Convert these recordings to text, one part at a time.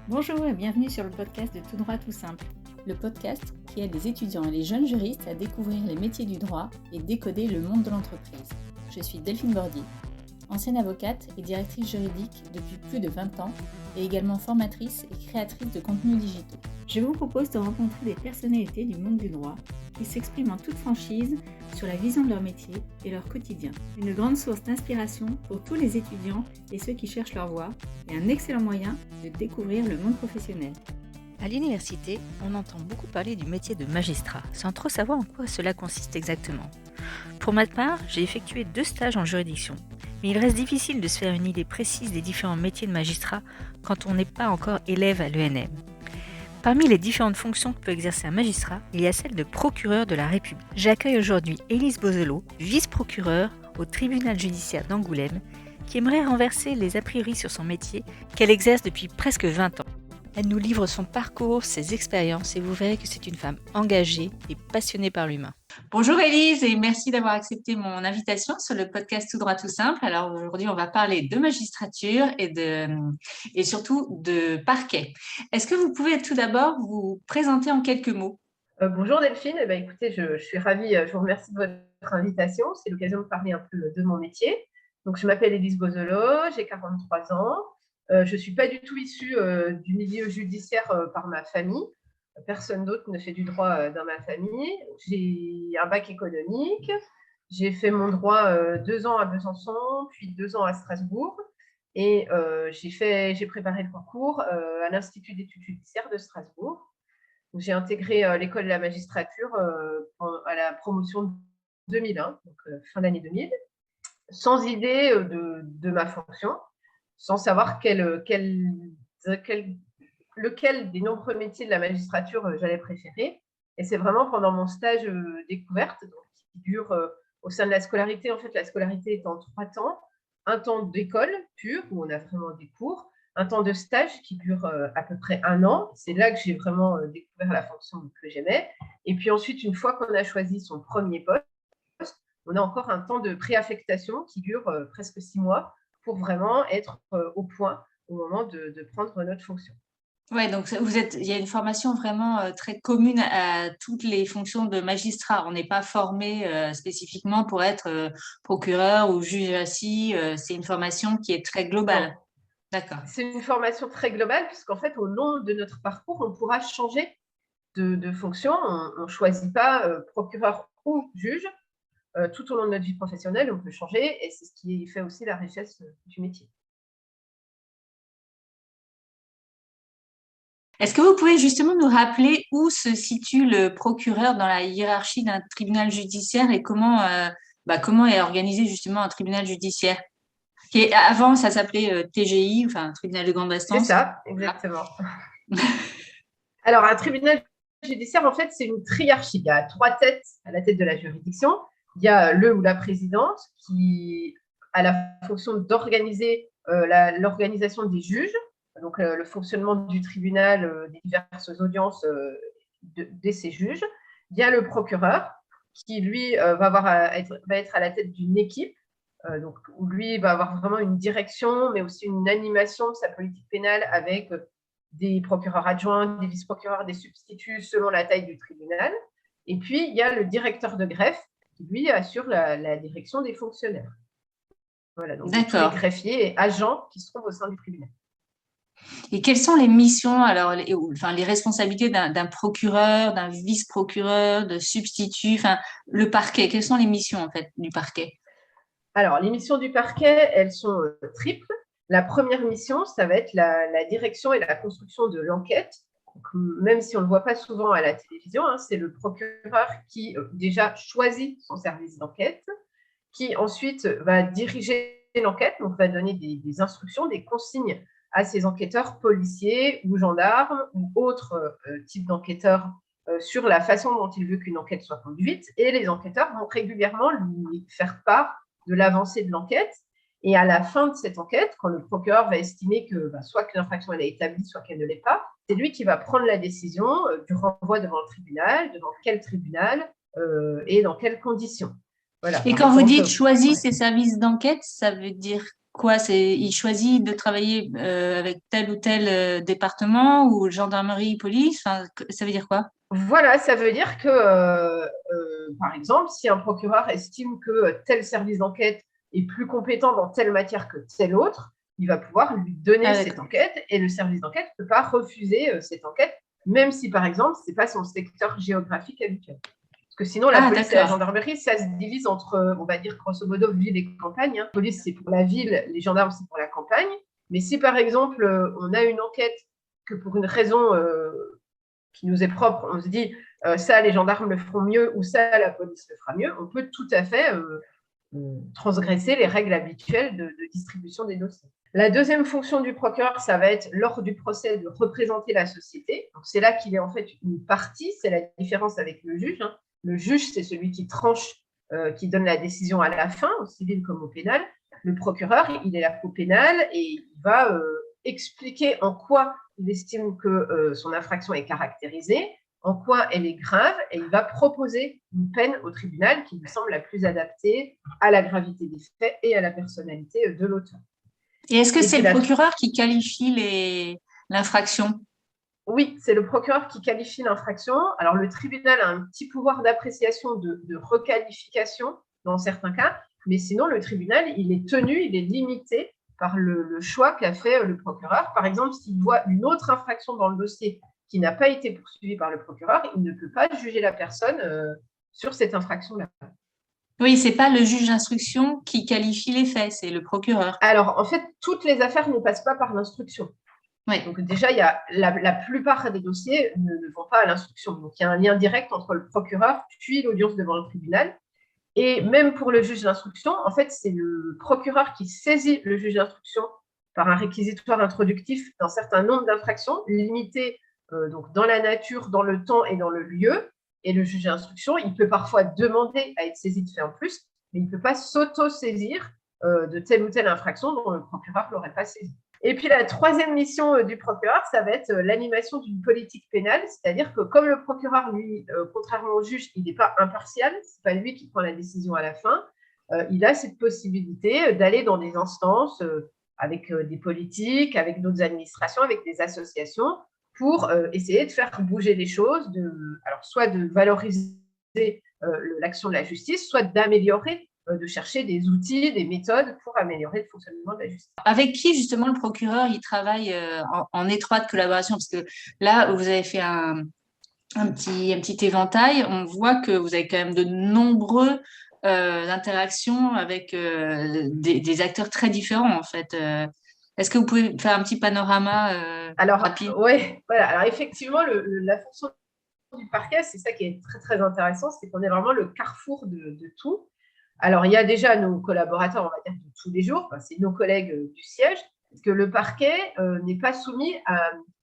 Bonjour et bienvenue sur le podcast de Tout droit tout simple. Le podcast qui aide les étudiants et les jeunes juristes à découvrir les métiers du droit et décoder le monde de l'entreprise. Je suis Delphine Bordy, ancienne avocate et directrice juridique depuis plus de 20 ans et également formatrice et créatrice de contenus digitaux. Je vous propose de rencontrer des personnalités du monde du droit qui s'expriment en toute franchise sur la vision de leur métier et leur quotidien. Une grande source d'inspiration pour tous les étudiants et ceux qui cherchent leur voie et un excellent moyen de découvrir le monde professionnel. À l'université, on entend beaucoup parler du métier de magistrat, sans trop savoir en quoi cela consiste exactement. Pour ma part, j'ai effectué 2 stages en juridiction, mais il reste difficile de se faire une idée précise des différents métiers de magistrat quand on n'est pas encore élève à l'ENM. Parmi les différentes fonctions que peut exercer un magistrat, il y a celle de procureur de la République. J'accueille aujourd'hui Élise Bozelot, vice-procureure au tribunal judiciaire d'Angoulême, qui aimerait renverser les a priori sur son métier qu'elle exerce depuis presque 20 ans. Elle nous livre son parcours, ses expériences et vous verrez que c'est une femme engagée et passionnée par l'humain. Bonjour Élise et merci d'avoir accepté mon invitation sur le podcast Tout droit tout simple. Alors aujourd'hui, on va parler de magistrature et surtout de parquet. Est-ce que vous pouvez tout d'abord vous présenter en quelques mots? Bonjour Delphine, écoutez, je suis ravie, je vous remercie de votre invitation. C'est l'occasion de parler un peu de mon métier. Donc, je m'appelle Élise Bozelot, j'ai 43 ans. Je ne suis pas du tout issue du milieu judiciaire par ma famille. Personne d'autre ne fait du droit dans ma famille. J'ai un bac économique. J'ai fait mon droit 2 ans à Besançon, puis 2 ans à Strasbourg. Et j'ai préparé le concours à l'Institut d'études judiciaires de Strasbourg. Donc, j'ai intégré l'école de la magistrature à la promotion 2001, donc fin d'année 2000, sans idée de ma fonction, sans savoir lequel des nombreux métiers de la magistrature j'allais préférer. Et c'est vraiment pendant mon stage découverte, donc, qui dure au sein de la scolarité. En fait, la scolarité est en 3 temps. Un temps d'école pure, où on a vraiment des cours, un temps de stage qui dure à peu près 1 an. C'est là que j'ai vraiment découvert la fonction que j'aimais. Et puis ensuite, une fois qu'on a choisi son premier poste, on a encore un temps de préaffectation qui dure presque 6 mois pour vraiment être au point au moment de prendre notre fonction. Ouais, donc il y a une formation vraiment très commune à toutes les fonctions de magistrat. On n'est pas formé spécifiquement pour être procureur ou juge assis. C'est une formation qui est très globale. Non. D'accord. C'est une formation très globale puisqu'en fait, au long de notre parcours, on pourra changer de fonction. On ne choisit pas procureur ou juge. Tout au long de notre vie professionnelle, on peut changer et c'est ce qui fait aussi la richesse du métier. Est-ce que vous pouvez justement nous rappeler où se situe le procureur dans la hiérarchie d'un tribunal judiciaire et comment est organisé justement un tribunal judiciaire? Avant, ça s'appelait TGI, enfin tribunal de grande C'est instance. ça, exactement. Alors, un tribunal judiciaire, en fait, c'est une triarchie. Il y a 3 têtes à la tête de la juridiction. Il y a le ou la présidente qui a la fonction d'organiser l'organisation des juges, donc le fonctionnement du tribunal, des diverses audiences de ces juges. Il y a le procureur qui, lui, va être à la tête d'une équipe, donc, où lui va avoir vraiment une direction, mais aussi une animation de sa politique pénale avec des procureurs adjoints, des vice-procureurs, des substituts selon la taille du tribunal. Et puis, il y a le directeur de greffe qui, lui, assure la direction des fonctionnaires. Voilà, donc tous les greffiers et agents qui se trouvent au sein du tribunal. Et quelles sont les missions, alors, les responsabilités d'un procureur, d'un vice-procureur, de substitut, enfin, le parquet, quelles sont les missions, en fait, du parquet? Alors, les missions du parquet, elles sont triples. La première mission, ça va être la direction et la construction de l'enquête. Donc, même si on ne le voit pas souvent à la télévision, c'est le procureur qui déjà choisit son service d'enquête, qui ensuite va diriger l'enquête, donc va donner des instructions, des consignes à ses enquêteurs policiers ou gendarmes ou autres types d'enquêteurs sur la façon dont il veut qu'une enquête soit conduite. Et les enquêteurs vont régulièrement lui faire part de l'avancée de l'enquête. Et à la fin de cette enquête, quand le procureur va estimer que soit que l'infraction est établie, soit qu'elle ne l'est pas, c'est lui qui va prendre la décision du renvoi devant le tribunal, devant quel tribunal et dans quelles conditions. Voilà. Et quand vous dites choisir ses services d'enquête, ça veut dire quoi? Il choisit de travailler avec tel ou tel département ou gendarmerie, police? Enfin, ça veut dire quoi? Voilà, ça veut dire que, par exemple, si un procureur estime que tel service d'enquête est plus compétent dans telle matière que tel autre, il va pouvoir lui donner cette enquête et le service d'enquête ne peut pas refuser cette enquête, même si, par exemple, ce n'est pas son secteur géographique habituel. Parce que sinon, la police et la gendarmerie, ça se divise entre, on va dire, grosso modo, ville et campagne. La police, c'est pour la ville, les gendarmes, c'est pour la campagne. Mais si, par exemple, on a une enquête que pour une raison qui nous est propre, on se dit ça, les gendarmes le feront mieux ou ça, la police le fera mieux, on peut tout à fait transgresser les règles habituelles de distribution des dossiers. La deuxième fonction du procureur, ça va être lors du procès de représenter la société. Donc, c'est là qu'il est en fait une partie, c'est la différence avec le juge. Hein. Le juge, c'est celui qui tranche, qui donne la décision à la fin, au civil comme au pénal. Le procureur, il est là au pénal et il va expliquer en quoi il estime que son infraction est caractérisée, en quoi elle est grave, et il va proposer une peine au tribunal qui lui semble la plus adaptée à la gravité des faits et à la personnalité de l'auteur. Et est-ce que c'est le procureur qui qualifie l'infraction? Oui, c'est le procureur qui qualifie l'infraction. Alors, le tribunal a un petit pouvoir d'appréciation de requalification dans certains cas, mais sinon, le tribunal, il est limité par le choix qu'a fait le procureur. Par exemple, s'il voit une autre infraction dans le dossier qui n'a pas été poursuivie par le procureur, il ne peut pas juger la personne sur cette infraction-là. Oui, ce n'est pas le juge d'instruction qui qualifie les faits, c'est le procureur. Alors, en fait, toutes les affaires ne passent pas par l'instruction. Oui. Donc, déjà, il y a la plupart des dossiers ne vont pas à l'instruction. Donc, il y a un lien direct entre le procureur puis l'audience devant le tribunal. Et même pour le juge d'instruction, en fait, c'est le procureur qui saisit le juge d'instruction par un réquisitoire introductif d'un certain nombre d'infractions, limité donc dans la nature, dans le temps et dans le lieu. Et le juge d'instruction, il peut parfois demander à être saisi de faits en plus, mais il ne peut pas s'auto-saisir de telle ou telle infraction dont le procureur ne l'aurait pas saisi. Et puis, la troisième mission du procureur, ça va être l'animation d'une politique pénale, c'est-à-dire que comme le procureur, lui, contrairement au juge, il n'est pas impartial, ce n'est pas lui qui prend la décision à la fin, il a cette possibilité d'aller dans des instances avec des politiques, avec d'autres administrations, avec des associations, pour essayer de faire bouger les choses, alors soit de valoriser l'action de la justice, soit d'améliorer, de chercher des outils, des méthodes pour améliorer le fonctionnement de la justice. Avec qui, justement, le procureur, il travaille en étroite collaboration? Parce que là, vous avez fait un petit éventail. On voit que vous avez quand même de nombreux interactions avec des acteurs très différents, en fait. Est-ce que vous pouvez faire un petit panorama rapide? Oui, voilà. Alors, effectivement, la fonction du parquet, c'est ça qui est très, très intéressant, c'est qu'on est vraiment le carrefour de tout. Alors, il y a déjà nos collaborateurs, on va dire, de tous les jours, c'est nos collègues du siège, parce que le parquet n'est pas soumis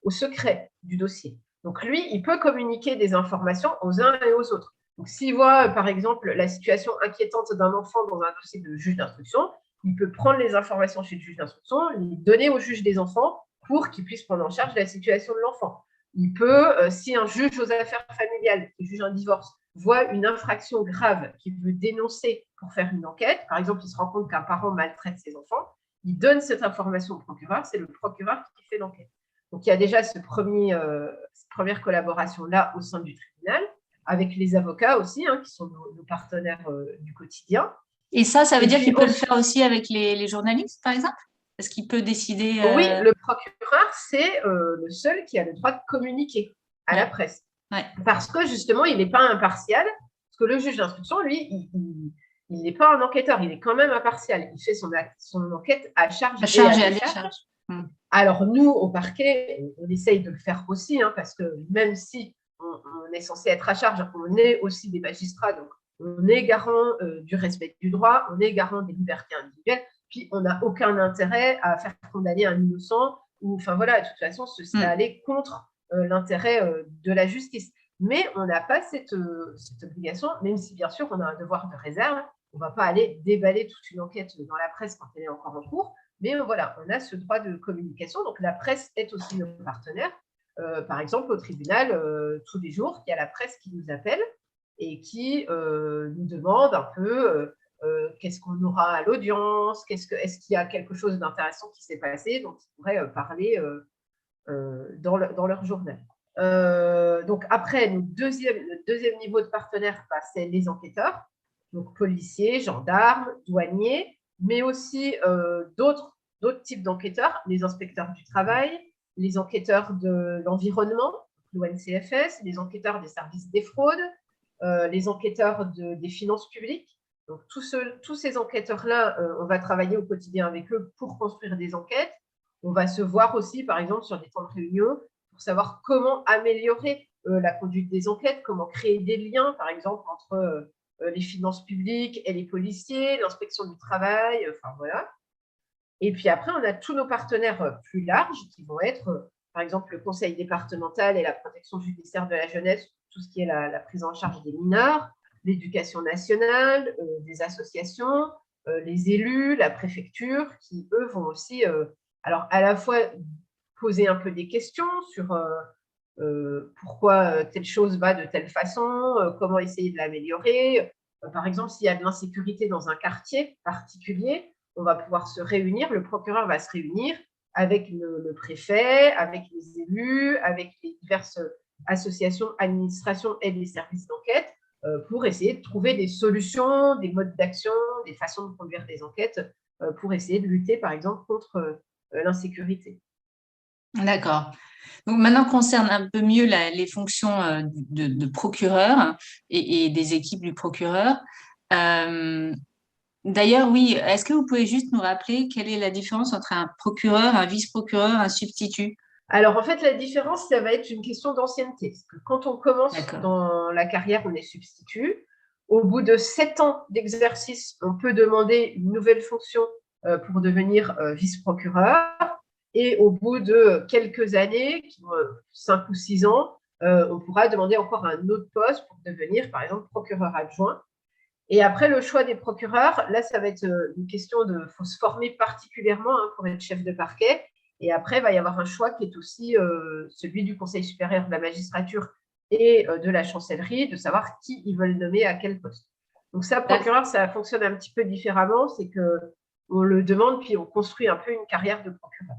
au secret du dossier. Donc, lui, il peut communiquer des informations aux uns et aux autres. Donc, s'il voit, par exemple, la situation inquiétante d'un enfant dans un dossier de juge d'instruction, il peut prendre les informations chez le juge d'instruction, les donner au juge des enfants pour qu'il puisse prendre en charge la situation de l'enfant. Il peut, si un juge aux affaires familiales qui juge un divorce voit une infraction grave qu'il veut dénoncer pour faire une enquête, par exemple, il se rend compte qu'un parent maltraite ses enfants, il donne cette information au procureur, c'est le procureur qui fait l'enquête. Donc, il y a déjà cette première collaboration-là au sein du tribunal, avec les avocats aussi, qui sont nos partenaires du quotidien. Et ça veut dire qu'il peut le faire aussi avec les journalistes, par exemple? Est-ce qu'il peut décider Oui, le procureur, c'est le seul qui a le droit de communiquer à la presse. Ouais. Parce que, justement, il n'est pas impartial. Parce que le juge d'instruction, lui, il n'est pas un enquêteur. Il est quand même impartial. Il fait son enquête à charge et à décharge. Alors, nous, au parquet, on essaye de le faire aussi, parce que même si on est censé être à charge, on est aussi des magistrats. Donc, on est garant du respect du droit, on est garant des libertés individuelles. Puis, on n'a aucun intérêt à faire condamner un innocent. Enfin, voilà, de toute façon, ce serait aller contre l'intérêt de la justice. Mais on n'a pas cette obligation, même si, bien sûr, on a un devoir de réserve. On ne va pas aller déballer toute une enquête dans la presse quand elle est encore en cours. Mais voilà, on a ce droit de communication. Donc, la presse est aussi notre partenaire. Par exemple, au tribunal, tous les jours, il y a la presse qui nous appelle et qui nous demande un peu qu'est-ce qu'on aura à l'audience, est-ce qu'il y a quelque chose d'intéressant qui s'est passé dont ils pourraient parler dans leur journal. Donc après, le deuxième niveau de partenaire, c'est les enquêteurs, donc policiers, gendarmes, douaniers, mais aussi d'autres types d'enquêteurs, les inspecteurs du travail, les enquêteurs de l'environnement, l'ONCFS, les enquêteurs des services des fraudes, les enquêteurs des finances publiques. Donc, tous ces enquêteurs-là, on va travailler au quotidien avec eux pour construire des enquêtes. On va se voir aussi, par exemple, sur des temps de réunion pour savoir comment améliorer la conduite des enquêtes, comment créer des liens, par exemple, entre les finances publiques et les policiers, l'inspection du travail, enfin voilà. Et puis après, on a tous nos partenaires plus larges qui vont être, par exemple, le conseil départemental et la protection judiciaire de la jeunesse, tout ce qui est la prise en charge des mineurs, l'éducation nationale, des associations, les élus, la préfecture, qui, eux, vont aussi, alors à la fois poser un peu des questions sur pourquoi telle chose va de telle façon, comment essayer de l'améliorer. Par exemple, s'il y a de l'insécurité dans un quartier particulier, on va pouvoir se réunir, le procureur va se réunir avec le préfet, avec les élus, avec les diverses associations, administrations et les services d'enquête pour essayer de trouver des solutions, des modes d'action, des façons de conduire des enquêtes pour essayer de lutter, par exemple, contre l'insécurité. D'accord. Donc maintenant, concerne un peu mieux les fonctions de procureur et des équipes du procureur. D'ailleurs, oui, est-ce que vous pouvez juste nous rappeler quelle est la différence entre un procureur, un vice-procureur, un substitut? Alors, en fait, la différence, ça va être une question d'ancienneté. Parce que quand on commence D'accord. dans la carrière, on est substitut. Au bout de 7 ans d'exercice, on peut demander une nouvelle fonction pour devenir vice-procureur. Et au bout de quelques années, 5 ou 6 ans, on pourra demander encore un autre poste pour devenir, par exemple, procureur adjoint. Et après, le choix des procureurs, là, ça va être une question de… Il faut se former particulièrement pour être chef de parquet. Et après, il va y avoir un choix qui est aussi celui du Conseil supérieur de la magistrature et de la chancellerie, de savoir qui ils veulent nommer à quel poste. Donc ça, procureur, ça fonctionne un petit peu différemment. C'est qu'on le demande, puis on construit un peu une carrière de procureur.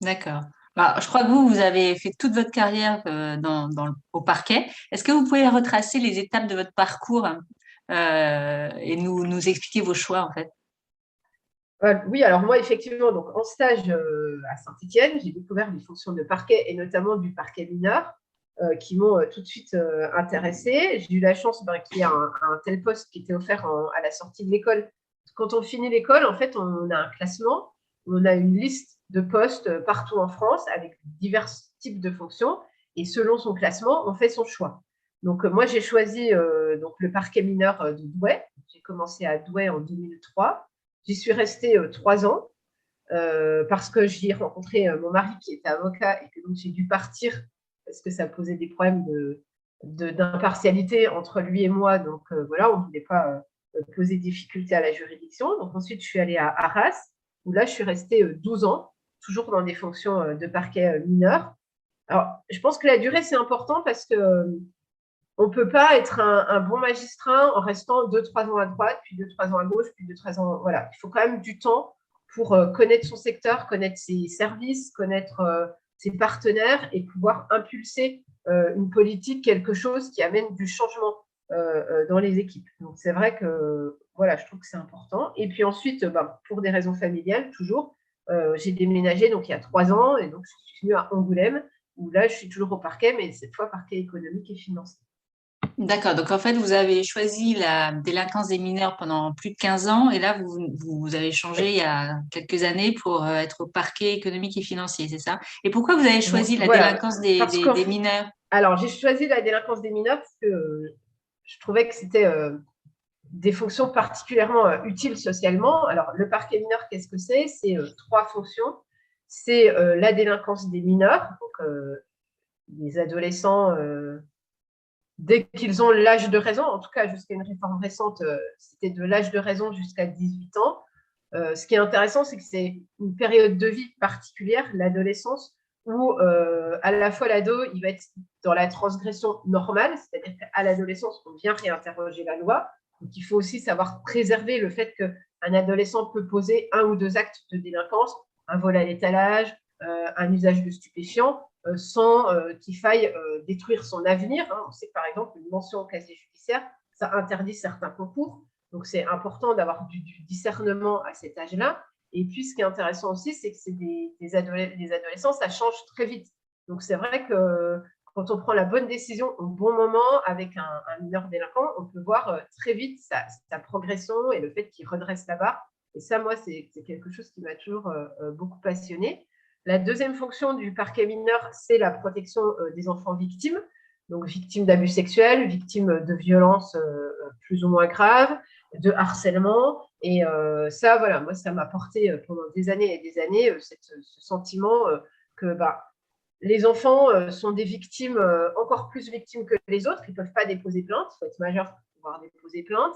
D'accord. Alors, je crois que vous avez fait toute votre carrière au parquet. Est-ce que vous pouvez retracer les étapes de votre parcours et nous expliquer vos choix, en fait? Oui, alors moi, effectivement, donc en stage à Saint-Étienne, j'ai découvert les fonctions de parquet et notamment du parquet mineur qui m'ont tout de suite intéressée. J'ai eu la chance qu'il y ait un tel poste qui était offert à la sortie de l'école. Quand on finit l'école, en fait, on a un classement, on a une liste de postes partout en France avec divers types de fonctions et selon son classement, on fait son choix. Donc, moi, j'ai choisi donc, le parquet mineur de Douai. J'ai commencé à Douai en 2003. J'y suis restée 3 ans parce que j'y ai rencontré mon mari qui était avocat et que donc j'ai dû partir parce que ça posait des problèmes d'impartialité entre lui et moi. Donc voilà, on ne voulait pas poser difficulté à la juridiction. Donc ensuite, je suis allée à Arras où là, je suis restée 12 ans, toujours dans des fonctions de parquet mineur. Alors, je pense que la durée, c'est important parce que on ne peut pas être un bon magistrat en restant 2-3 ans à droite, puis 2-3 ans à gauche, puis 2-3 ans… Voilà, il faut quand même du temps pour connaître son secteur, connaître ses services, connaître ses partenaires et pouvoir impulser une politique, quelque chose qui amène du changement dans les équipes. Donc, c'est vrai que voilà, je trouve que c'est important. Et puis ensuite, pour des raisons familiales, toujours, j'ai déménagé donc, il y a 3 ans et donc je suis venue à Angoulême où là, je suis toujours au parquet, mais cette fois parquet économique et financier. D'accord. Donc, en fait, vous avez choisi la délinquance des mineurs pendant plus de 15 ans et là, vous avez changé il y a quelques années pour être au parquet économique et financier, c'est ça? Et pourquoi vous avez choisi la délinquance des mineurs? Alors, j'ai choisi la délinquance des mineurs parce que je trouvais que c'était des fonctions particulièrement utiles socialement. Alors, le parquet mineur, qu'est-ce que c'est? C'est 3 fonctions. C'est la délinquance des mineurs, donc les adolescents… dès qu'ils ont l'âge de raison, en tout cas jusqu'à une réforme récente, c'était de l'âge de raison jusqu'à 18 ans. Ce qui est intéressant, c'est que c'est une période de vie particulière, l'adolescence, où à la fois l'ado, il va être dans la transgression normale, c'est-à-dire qu'à l'adolescence, on vient réinterroger la loi, Donc, il faut aussi savoir préserver le fait qu'un adolescent peut poser 1 ou 2 actes de délinquance, un vol à l'étalage, un usage de stupéfiants, sans qu'il faille détruire son avenir. On sait que, par exemple, une mention au casier judiciaire, ça interdit certains concours. Donc, c'est important d'avoir du discernement à cet âge-là. Et puis, ce qui est intéressant aussi, c'est que c'est des adolescents, ça change très vite. Donc, c'est vrai que quand on prend la bonne décision au bon moment avec un mineur délinquant, on peut voir très vite sa progression et le fait qu'il redresse la barre. Et ça, moi, c'est quelque chose qui m'a toujours beaucoup passionnée. La deuxième fonction du parquet mineur, c'est la protection des enfants victimes. Donc, victimes d'abus sexuels, victimes de violences plus ou moins graves, de harcèlement. Et ça, voilà, moi, ça m'a porté pendant des années et des années ce sentiment que les enfants sont des victimes, encore plus victimes que les autres. Ils ne peuvent pas déposer plainte. Il faut être majeur pour pouvoir déposer plainte.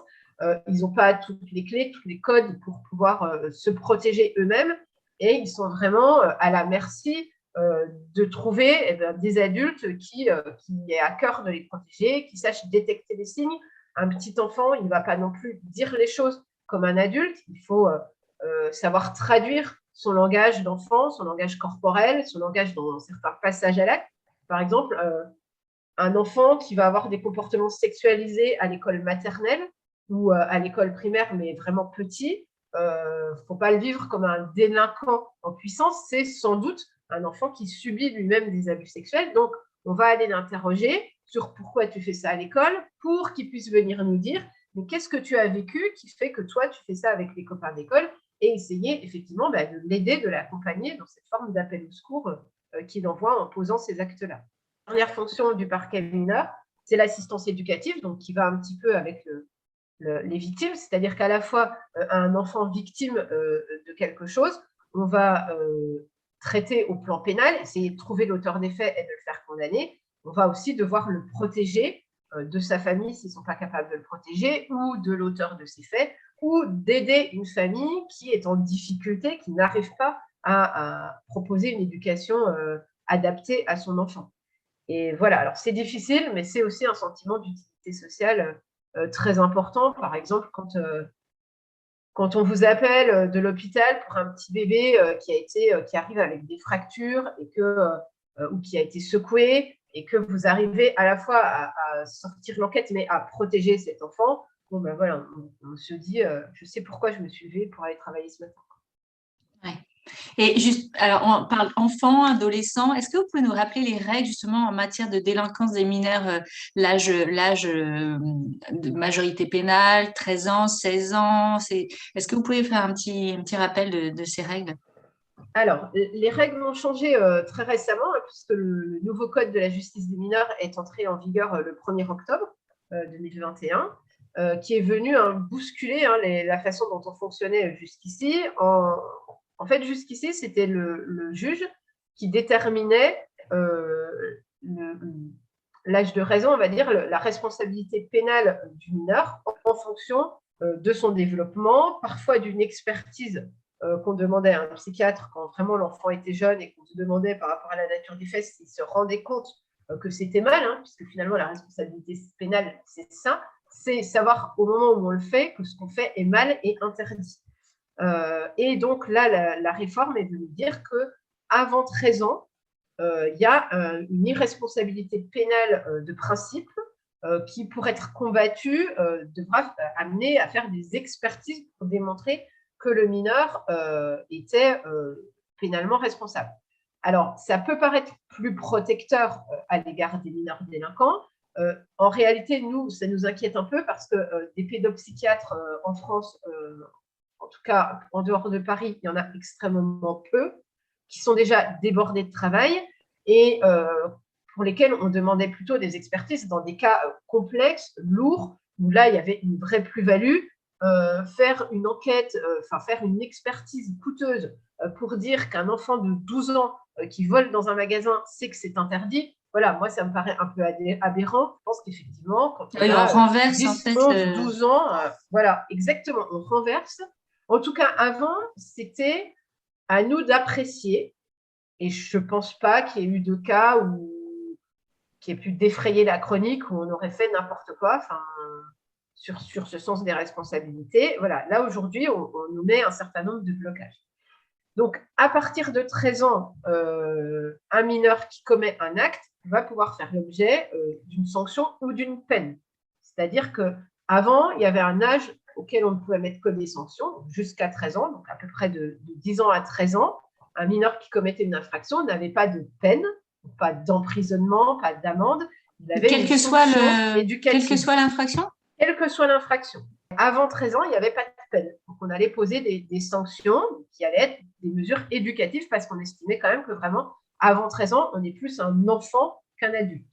Ils n'ont pas toutes les clés, tous les codes pour pouvoir se protéger eux-mêmes. Et ils sont vraiment à la merci de trouver des adultes qui aient à cœur de les protéger, qui sachent détecter les signes. Un petit enfant, il ne va pas non plus dire les choses comme un adulte. Il faut savoir traduire son langage d'enfant, son langage corporel, son langage dans certains passages à l'acte. Par exemple, un enfant qui va avoir des comportements sexualisés à l'école maternelle ou à l'école primaire, mais vraiment petit, il ne faut pas le vivre comme un délinquant en puissance. C'est sans doute un enfant qui subit lui-même des abus sexuels. Donc, on va aller l'interroger sur pourquoi tu fais ça à l'école, pour qu'il puisse venir nous dire mais qu'est-ce que tu as vécu qui fait que toi, tu fais ça avec les copains d'école, et essayer effectivement de l'aider, de l'accompagner dans cette forme d'appel au secours qu'il envoie en posant ces actes-là. La dernière fonction du parquet mineur, c'est l'assistance éducative, donc qui va un petit peu avec les victimes, c'est-à-dire qu'à la fois un enfant victime de quelque chose, on va traiter au plan pénal, essayer de trouver l'auteur des faits et de le faire condamner. On va aussi devoir le protéger de sa famille s'ils ne sont pas capables de le protéger, ou de l'auteur de ces faits, ou d'aider une famille qui est en difficulté, qui n'arrive pas à proposer une éducation adaptée à son enfant. Et voilà, alors c'est difficile, mais c'est aussi un sentiment d'utilité sociale très important. Par exemple, quand on vous appelle de l'hôpital pour un petit bébé qui arrive avec des fractures ou qui a été secoué, et que vous arrivez à la fois à sortir l'enquête, mais à protéger cet enfant, voilà, on se dit, je sais pourquoi je me suis levée pour aller travailler ce matin. Ouais. Et juste, alors on parle enfants, adolescents. Est-ce que vous pouvez nous rappeler les règles justement en matière de délinquance des mineurs, l'âge de majorité pénale, 13 ans, 16 ans? Est-ce que vous pouvez faire un petit rappel de ces règles? Alors, les règles ont changé très récemment, puisque le nouveau code de la justice des mineurs est entré en vigueur le 1er octobre 2021, qui est venu bousculer la façon dont on fonctionnait jusqu'ici. En fait, jusqu'ici, c'était le juge qui déterminait l'âge de raison, on va dire, la responsabilité pénale du mineur en fonction de son développement, parfois d'une expertise qu'on demandait à un psychiatre quand vraiment l'enfant était jeune et qu'on se demandait par rapport à la nature des faits s'il se rendait compte que c'était mal, puisque finalement la responsabilité pénale, c'est ça, c'est savoir au moment où on le fait que ce qu'on fait est mal et interdit. Et donc là, la réforme est venue dire qu'avant 13 ans, il y a une irresponsabilité pénale de principe qui, pour être combattue, devra amener à faire des expertises pour démontrer que le mineur était pénalement responsable. Alors, ça peut paraître plus protecteur à l'égard des mineurs délinquants. En réalité, nous, ça nous inquiète un peu parce que des pédopsychiatres en France, en tout cas en dehors de Paris, il y en a extrêmement peu, qui sont déjà débordés de travail et pour lesquels on demandait plutôt des expertises dans des cas complexes, lourds, où là, il y avait une vraie plus-value. Faire une enquête, faire une expertise coûteuse pour dire qu'un enfant de 12 ans qui vole dans un magasin sait que c'est interdit, voilà, moi, ça me paraît un peu aberrant. Je pense qu'effectivement, quand on on renverse 10, en fait 11, 12 ans, voilà, exactement, on renverse. En tout cas, avant, c'était à nous d'apprécier, et je ne pense pas qu'il y ait eu de cas qui ait pu défrayer la chronique où on aurait fait n'importe quoi. sur ce sens des responsabilités. Voilà, là, aujourd'hui, on nous met un certain nombre de blocages. Donc, à partir de 13 ans, un mineur qui commet un acte va pouvoir faire l'objet d'une sanction ou d'une peine. C'est-à-dire qu'avant, il y avait un âge auquel on ne pouvait mettre que des sanctions, jusqu'à 13 ans, donc à peu près de 10 ans à 13 ans. Un mineur qui commettait une infraction n'avait pas de peine, pas d'emprisonnement, pas d'amende. Il avait quelle que soit l'infraction. Quelle que soit l'infraction. Avant 13 ans, il n'y avait pas de peine. Donc, on allait poser des sanctions qui allaient être des mesures éducatives parce qu'on estimait quand même que vraiment, avant 13 ans, on est plus un enfant qu'un adulte.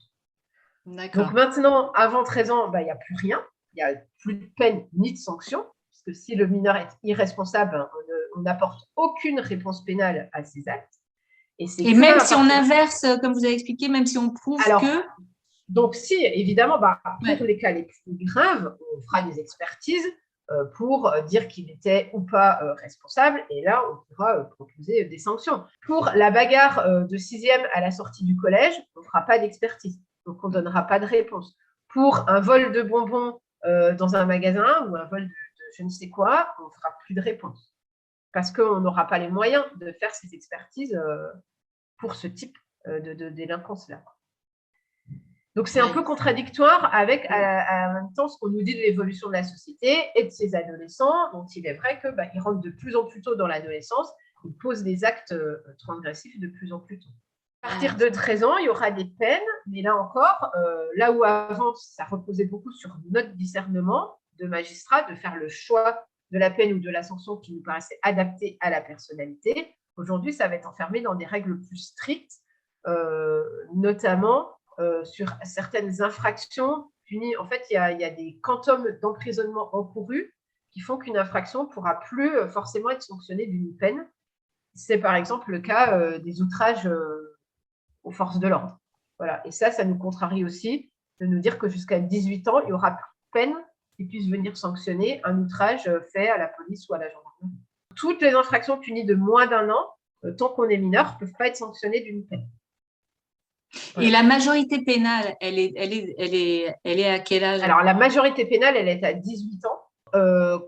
D'accord. Donc maintenant, avant 13 ans, il n'y a plus rien. Il n'y a plus de peine ni de sanction. Parce que si le mineur est irresponsable, on n'apporte aucune réponse pénale à ses actes. Et même si on inverse, comme vous avez expliqué, même si on prouve que… Donc, si, évidemment, pour tous les cas les plus graves, on fera des expertises pour dire qu'il était ou pas responsable. Et là, on pourra proposer des sanctions. Pour la bagarre de 6e à la sortie du collège, on ne fera pas d'expertise. Donc, on ne donnera pas de réponse. Pour un vol de bonbons dans un magasin ou un vol de je ne sais quoi, on ne fera plus de réponse. Parce qu'on n'aura pas les moyens de faire ces expertises pour ce type de délinquance-là. Donc, c'est un peu contradictoire avec en même temps ce qu'on nous dit de l'évolution de la société et de ces adolescents, dont il est vrai qu'ils rentrent de plus en plus tôt dans l'adolescence, ils posent des actes transgressifs de plus en plus tôt. À partir de 13 ans, il y aura des peines, mais là encore, là où avant, ça reposait beaucoup sur notre discernement de magistrat, de faire le choix de la peine ou de la sanction qui nous paraissait adaptée à la personnalité, aujourd'hui, ça va être enfermé dans des règles plus strictes, notamment sur certaines infractions punies. En fait, il y a des quantums d'emprisonnement encourus qui font qu'une infraction ne pourra plus forcément être sanctionnée d'une peine. C'est par exemple le cas des outrages aux forces de l'ordre. Voilà. Et ça nous contrarie aussi de nous dire que jusqu'à 18 ans, il n'y aura plus de peine qui puisse venir sanctionner un outrage fait à la police ou à la gendarmerie. Toutes les infractions punies de moins d'1 an, tant qu'on est mineur, ne peuvent pas être sanctionnées d'une peine. Et la majorité pénale, elle est à quel âge? Alors, la majorité pénale, elle est à 18 ans.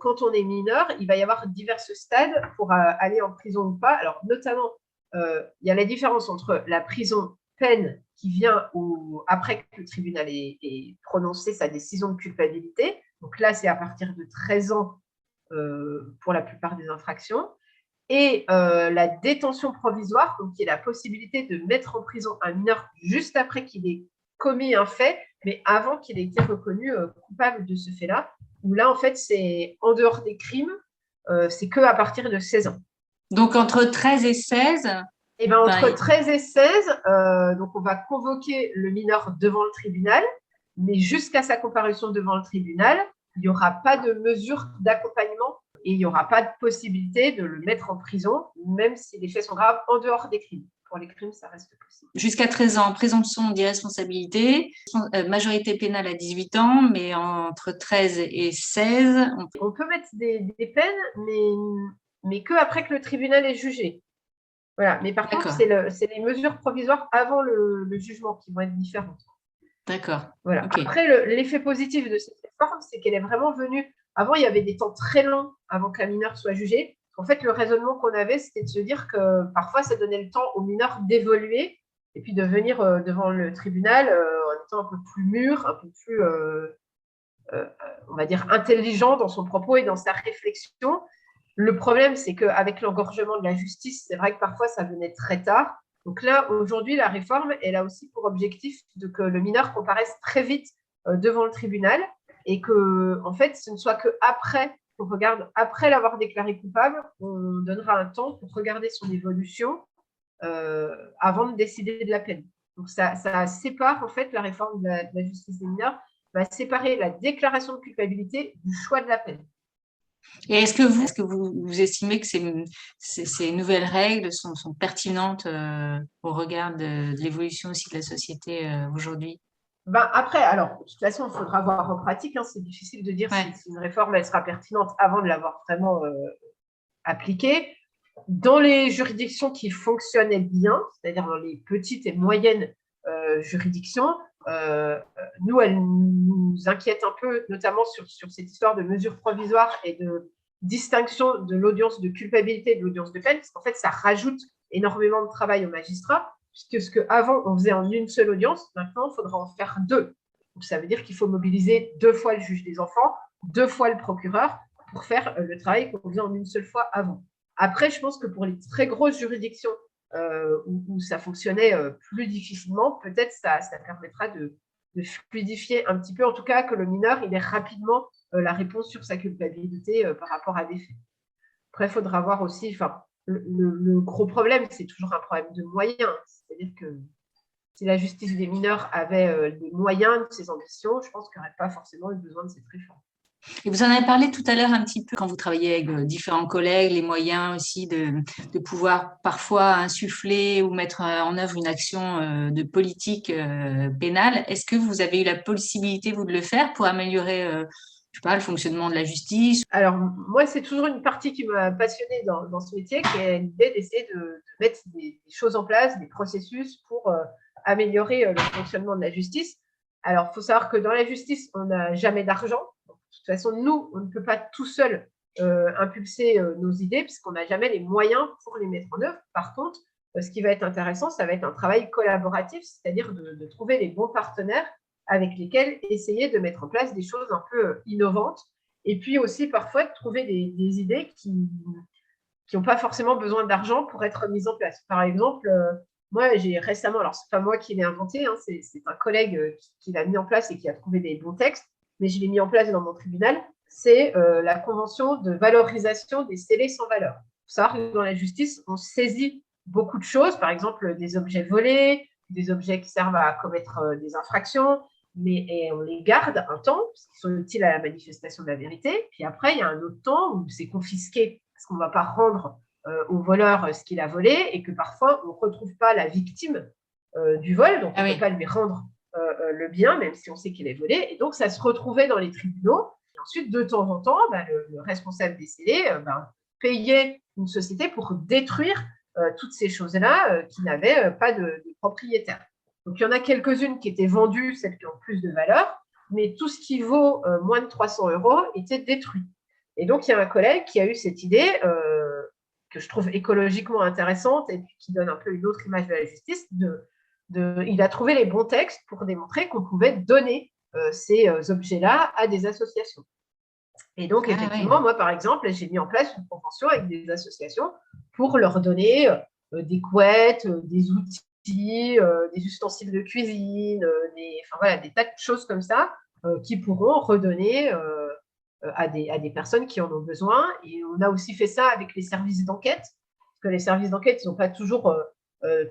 Quand on est mineur, il va y avoir divers stades pour aller en prison ou pas. Alors, notamment, il y a la différence entre la prison peine qui vient après que le tribunal ait prononcé sa décision de culpabilité. Donc là, c'est à partir de 13 ans pour la plupart des infractions. Et la détention provisoire, donc qui est la possibilité de mettre en prison un mineur juste après qu'il ait commis un fait, mais avant qu'il ait été reconnu coupable de ce fait-là, où là, en fait, c'est en dehors des crimes, c'est qu'à partir de 16 ans. Donc, entre 13 et 16 Eh bien, entre 13 et 16, donc on va convoquer le mineur devant le tribunal, mais jusqu'à sa comparution devant le tribunal, il n'y aura pas de mesure d'accompagnement et il n'y aura pas de possibilité de le mettre en prison, même si les faits sont graves en dehors des crimes. Pour les crimes, ça reste possible. Jusqu'à 13 ans, présomption d'irresponsabilité, majorité pénale à 18 ans, mais entre 13 et 16… On peut mettre des peines, mais que après que le tribunal ait jugé. Voilà. Mais par contre, c'est les mesures provisoires avant le jugement qui vont être différentes. D'accord. Voilà. Okay. Après, l'effet positif de cette réforme, c'est qu'elle est vraiment venue… Avant, il y avait des temps très longs avant qu'un mineur soit jugé. En fait, le raisonnement qu'on avait, c'était de se dire que parfois, ça donnait le temps au mineur d'évoluer et puis de venir devant le tribunal en étant un peu plus mûr, un peu plus, on va dire, intelligent dans son propos et dans sa réflexion. Le problème, c'est qu'avec l'engorgement de la justice, c'est vrai que parfois, ça venait très tard. Donc là, aujourd'hui, la réforme, elle a aussi pour objectif que le mineur comparaisse très vite devant le tribunal et que, en fait, ce ne soit qu'après qu'on regarde, après l'avoir déclaré coupable, on donnera un temps pour regarder son évolution avant de décider de la peine. Donc, ça sépare, en fait, la réforme de la justice des mineurs, va séparer la déclaration de culpabilité du choix de la peine. Et est-ce que vous estimez que ces nouvelles règles sont pertinentes au regard de l'évolution aussi de la société aujourd'hui? Après, alors, de toute façon, il faudra voir en pratique. Hein, c'est difficile de dire si une réforme elle sera pertinente avant de l'avoir vraiment appliquée. Dans les juridictions qui fonctionnaient bien, c'est-à-dire dans les petites et moyennes juridictions, nous, elle nous inquiète un peu, notamment sur cette histoire de mesures provisoires et de distinction de l'audience de culpabilité et de l'audience de peine, parce qu'en fait, ça rajoute énormément de travail aux magistrats, puisque ce qu'avant, on faisait en une seule audience, maintenant, il faudra en faire 2. Donc, ça veut dire qu'il faut mobiliser 2 fois le juge des enfants, 2 fois le procureur, pour faire le travail qu'on faisait en une seule fois avant. Après, je pense que pour les très grosses juridictions où ça fonctionnait plus difficilement, peut-être ça permettra de fluidifier un petit peu, en tout cas que le mineur il ait rapidement la réponse sur sa culpabilité par rapport à des faits. Après, il faudra voir aussi, le gros problème, c'est toujours un problème de moyens. C'est-à-dire que si la justice des mineurs avait les moyens de ses ambitions, je pense qu'il n'y aurait pas forcément eu besoin de cette réforme. Et vous en avez parlé tout à l'heure un petit peu quand vous travaillez avec différents collègues, les moyens aussi de pouvoir parfois insuffler ou mettre en œuvre une action de politique pénale. Est-ce que vous avez eu la possibilité, vous, de le faire pour améliorer, je sais pas, le fonctionnement de la justice? Alors, moi, c'est toujours une partie qui m'a passionnée dans ce métier, qui est l'idée d'essayer de mettre des choses en place, des processus pour améliorer le fonctionnement de la justice. Alors, il faut savoir que dans la justice, on n'a jamais d'argent. De toute façon, nous, on ne peut pas tout seul impulser nos idées puisqu'on n'a jamais les moyens pour les mettre en œuvre. Par contre, ce qui va être intéressant, ça va être un travail collaboratif, c'est-à-dire de trouver les bons partenaires avec lesquels essayer de mettre en place des choses un peu innovantes et puis aussi parfois de trouver des idées qui n'ont pas forcément besoin d'argent pour être mises en place. Par exemple, moi, j'ai récemment, alors ce n'est pas moi qui l'ai inventé, hein, c'est un collègue qui l'a mis en place et qui a trouvé des bons textes, mais je l'ai mis en place dans mon tribunal, c'est la convention de valorisation des scellés sans valeur. Il faut savoir que dans la justice, on saisit beaucoup de choses, par exemple des objets volés, des objets qui servent à commettre des infractions, et on les garde un temps, parce qu'ils sont utiles à la manifestation de la vérité, puis après, il y a un autre temps où c'est confisqué, parce qu'on ne va pas rendre au voleur ce qu'il a volé, et que parfois, on ne retrouve pas la victime du vol, donc on ne peut pas lui rendre le bien, même si on sait qu'il est volé. Et donc, ça se retrouvait dans les tribunaux. Et ensuite, de temps en temps, le responsable des scellés payait une société pour détruire toutes ces choses-là qui n'avaient pas de propriétaire. Donc, il y en a quelques-unes qui étaient vendues, celles qui ont plus de valeur, mais tout ce qui vaut moins de 300 € était détruit. Et donc, il y a un collègue qui a eu cette idée que je trouve écologiquement intéressante et qui donne un peu une autre image de la justice, il a trouvé les bons textes pour démontrer qu'on pouvait donner ces objets-là à des associations. Et donc, effectivement, moi, par exemple, j'ai mis en place une convention avec des associations pour leur donner des couettes, des outils, des ustensiles de cuisine, des tas de choses comme ça qui pourront redonner à des personnes qui en ont besoin. Et on a aussi fait ça avec les services d'enquête, parce que les services d'enquête, ils n'ont pas toujours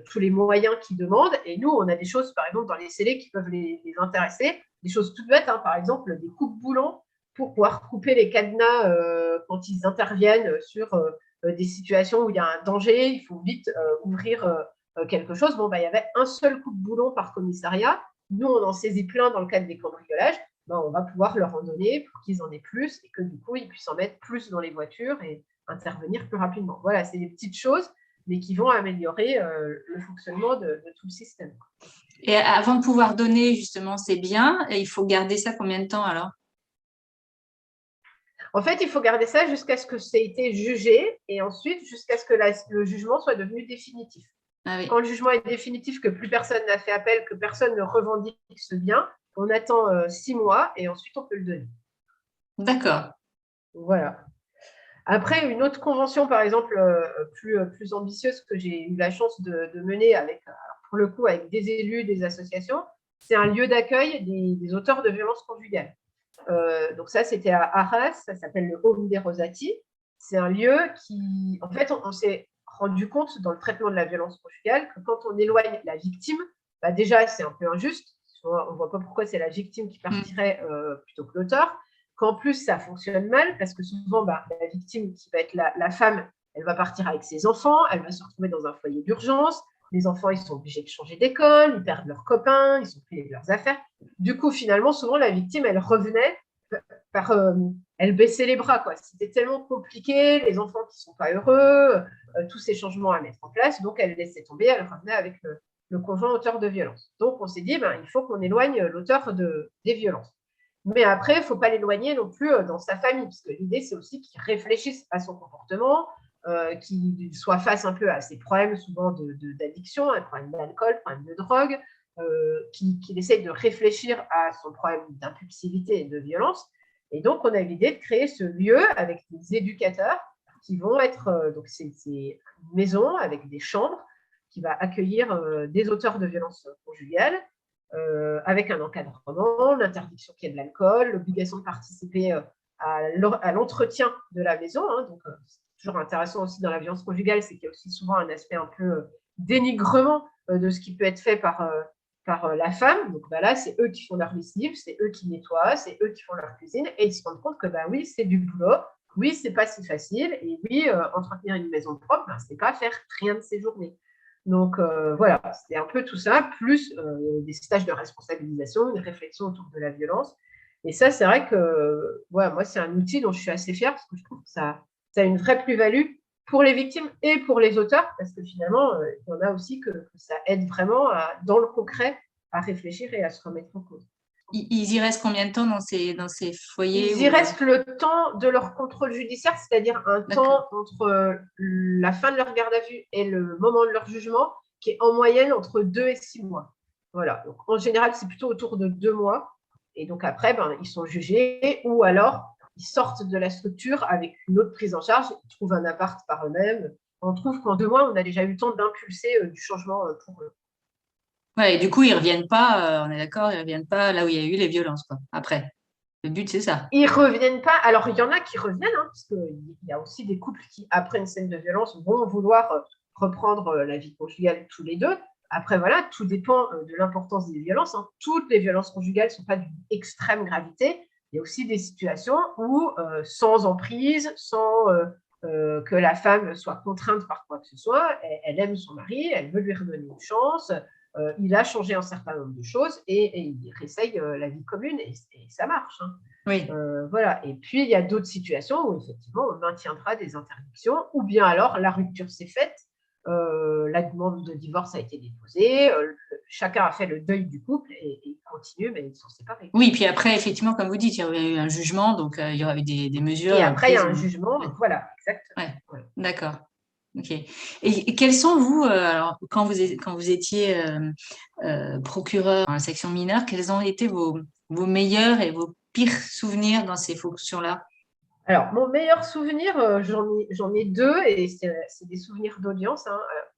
tous les moyens qu'ils demandent. Et nous, on a des choses, par exemple, dans les scellés qui peuvent les intéresser, des choses toutes bêtes, hein, par exemple, des coupes-boulons pour pouvoir couper les cadenas quand ils interviennent sur des situations où il y a un danger, il faut vite ouvrir quelque chose. Bon, il y avait un seul coupe-boulon par commissariat. Nous, on en saisit plein dans le cadre des cambriolages. On va pouvoir leur en donner pour qu'ils en aient plus et que du coup, ils puissent en mettre plus dans les voitures et intervenir plus rapidement. Voilà, c'est des petites choses, mais qui vont améliorer le fonctionnement de tout le système. Et avant de pouvoir donner justement ces biens, il faut garder ça combien de temps alors? En fait, il faut garder ça jusqu'à ce que ça ait été jugé et ensuite jusqu'à ce que le jugement soit devenu définitif. Ah oui. Quand le jugement est définitif, que plus personne n'a fait appel, que personne ne revendique ce bien, on attend 6 mois et ensuite on peut le donner. D'accord. Voilà. Après, une autre convention, par exemple, plus ambitieuse que j'ai eu la chance de mener avec, pour le coup, avec des élus, des associations, c'est un lieu d'accueil des auteurs de violences conjugales. Donc ça, c'était à Arras, ça s'appelle le Home des Rosati. C'est un lieu qui, en fait, on s'est rendu compte dans le traitement de la violence conjugale que quand on éloigne la victime, déjà, c'est un peu injuste. On ne voit pas pourquoi c'est la victime qui partirait plutôt que l'auteur. Qu'en plus, ça fonctionne mal parce que souvent, la victime qui va être la femme, elle va partir avec ses enfants, elle va se retrouver dans un foyer d'urgence. Les enfants, ils sont obligés de changer d'école, ils perdent leurs copains, ils sont privés de leurs affaires. Du coup, finalement, souvent, la victime, elle revenait elle baissait les bras, quoi. C'était tellement compliqué, les enfants qui ne sont pas heureux, tous ces changements à mettre en place. Donc, elle laissait tomber, elle revenait avec le conjoint auteur de violence. Donc, on s'est dit, il faut qu'on éloigne l'auteur des violences. Mais après, il ne faut pas l'éloigner non plus dans sa famille, parce que l'idée, c'est aussi qu'il réfléchisse à son comportement, qu'il soit face un peu à ses problèmes souvent d'addiction, un problème d'alcool, un problème de drogue, qu'il essaye de réfléchir à son problème d'impulsivité et de violence. Et donc, on a l'idée de créer ce lieu avec des éducateurs qui vont être… donc, c'est une maison avec des chambres qui va accueillir des auteurs de violences conjugales, avec un encadrement, l'interdiction qu'il y ait de l'alcool, l'obligation de participer à l'entretien de la maison. Donc, c'est toujours intéressant aussi dans la violence conjugale, c'est qu'il y a aussi souvent un aspect un peu dénigrement de ce qui peut être fait par la femme. Donc là, c'est eux qui font leur lessive, c'est eux qui nettoient, c'est eux qui font leur cuisine, et ils se rendent compte que oui, c'est du boulot, oui, c'est pas si facile, et oui, entretenir une maison propre, c'est pas faire rien de ses journées. Donc voilà, c'était un peu tout ça, plus des stages de responsabilisation, une réflexion autour de la violence. Et ça, c'est vrai que moi, c'est un outil dont je suis assez fière, parce que je trouve que ça a une vraie plus-value pour les victimes et pour les auteurs, parce que finalement, il y en a aussi que ça aide vraiment, dans le concret, à réfléchir et à se remettre en cause. Ils y restent combien de temps dans ces foyers? Ils y restent le temps de leur contrôle judiciaire, c'est-à-dire un temps entre la fin de leur garde à vue et le moment de leur jugement, qui est en moyenne entre 2 et 6 mois. Voilà. Donc, en général, c'est plutôt autour de 2 mois. Et donc après, ils sont jugés, ou alors ils sortent de la structure avec une autre prise en charge, ils trouvent un appart par eux-mêmes. On trouve qu'en 2 mois, on a déjà eu le temps d'impulser du changement pour eux. Ouais, et du coup, ils reviennent pas, on est d'accord, ils reviennent pas là où il y a eu les violences, quoi. Après, le but, c'est ça. Ils reviennent pas. Alors, il y en a qui reviennent, parce qu'il y a aussi des couples qui, après une scène de violence, vont vouloir reprendre la vie conjugale tous les deux. Après, voilà, tout dépend de l'importance des violences. Toutes les violences conjugales ne sont pas d'une extrême gravité. Il y a aussi des situations où, sans emprise, sans que la femme soit contrainte par quoi que ce soit, elle aime son mari, elle veut lui redonner une chance, il a changé un certain nombre de choses et il réessaye la vie commune et ça marche. Oui. Voilà. Et puis, il y a d'autres situations où, effectivement, on maintiendra des interdictions, ou bien alors la rupture s'est faite, la demande de divorce a été déposée, chacun a fait le deuil du couple et il continue, mais ils sont séparés. Oui, puis après, effectivement, comme vous dites, il y a eu un jugement, donc il y aura eu des mesures. Et après, il y a un jugement, voilà, exactement. Ouais. Voilà. D'accord. Ok. Et quels sont, vous, alors, quand vous étiez procureur dans la section mineure, quels ont été vos meilleurs et vos pires souvenirs dans ces fonctions-là? Alors, mon meilleur souvenir, j'en ai 2, et c'est des souvenirs d'audience.